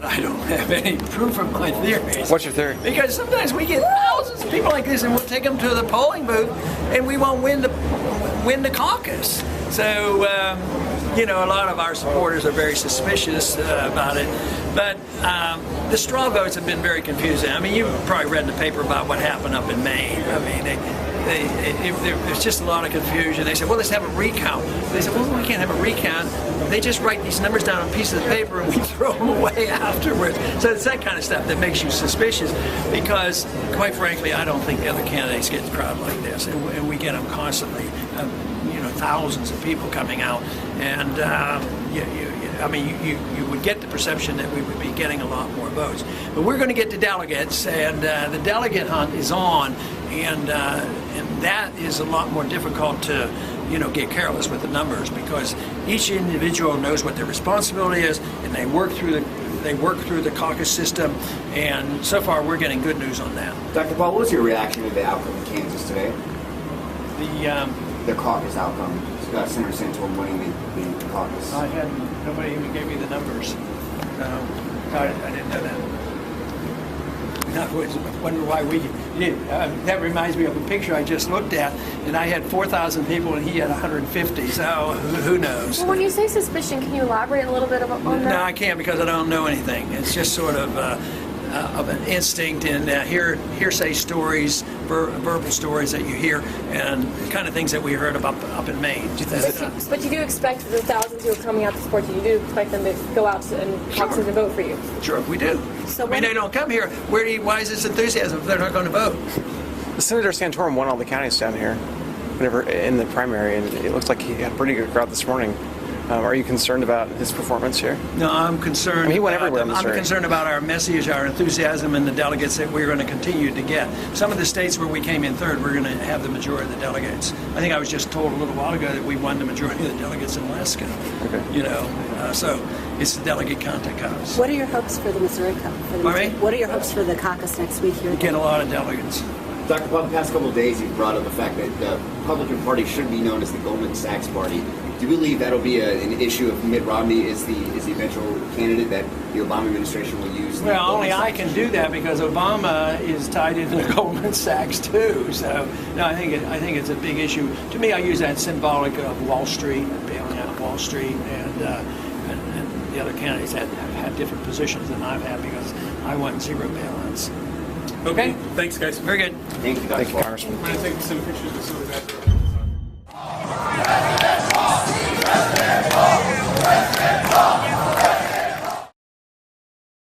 I don't have any proof of my theories. What's your theory? Because sometimes we get thousands of people like this, and we'll take them to the polling booth, and we won't win the caucus. So, you know, a lot of our supporters are very suspicious about it. But the straw votes have been very confusing. I mean, you've probably read in the paper about what happened up in Maine. I mean, there's just a lot of confusion. They said, well, let's have a recount. They said, well, we can't have a recount. They just write these numbers down on pieces of paper and we throw them away afterwards. So it's that kind of stuff that makes you suspicious because, quite frankly, I don't think the other candidates get the crowd like this. And we get them constantly, you know, thousands of people coming out. And, I mean, you would get the perception that we would be getting a lot more votes. But we're going to get the delegates, and the delegate hunt is on, and that is a lot more difficult to, you know, get careless with the numbers because each individual knows what their responsibility is, and they work through the caucus system, and so far we're getting good news on that. Dr. Paul, what was your reaction to the outcome in Kansas today? The caucus outcome. Senator Santorum winning the caucus. Nobody even gave me the numbers. I didn't know that. I wonder why we did. That reminds me of a picture I just looked at, and I had 4,000 people and he had 150, so who knows? Well, when you say suspicion, can you elaborate a little bit on that? No, I can't because I don't know anything. It's just sort of an instinct and hearsay stories, verbal stories that you hear, and the kind of things that we heard about up in Maine. But you do expect the thousands who are coming out to support you, you do expect them to go out and caucus and vote for you? Sure, we do. So I mean, they don't come here. Why is this enthusiasm if they're not going to vote? Senator Santorum won all the counties down here whenever in the primary, and it looks like he had a pretty good crowd this morning. Are you concerned about his performance here? No, I'm concerned. I mean, he went everywhere. I'm concerned about our message, our enthusiasm, and the delegates that we're going to continue to get. Some of the states where we came in third, we're going to have the majority of the delegates. I think I was just told a little while ago that we won the majority of the delegates in Alaska. Okay. You know, so it's the delegate count that counts. What are your hopes for the Missouri caucus? What are your hopes for the caucus next week here? Get a lot of delegates. Dr. Paul, the past couple of days you've brought up the fact that the Republican Party should be known as the Goldman Sachs Party. Do you believe that'll be an issue if Mitt Romney is the eventual candidate that the Obama administration will use? Well, only I can do that because Obama is tied into Goldman Sachs too. So no, I think it's a big issue. To me, I use that symbolic of Wall Street, bailing out Wall Street, and the other candidates have had different positions than I've had because I want zero bailouts. Okay, thanks guys. Very good. Thank you, Dr. Thank you, Congressman. I'm going to take some pictures of some of that.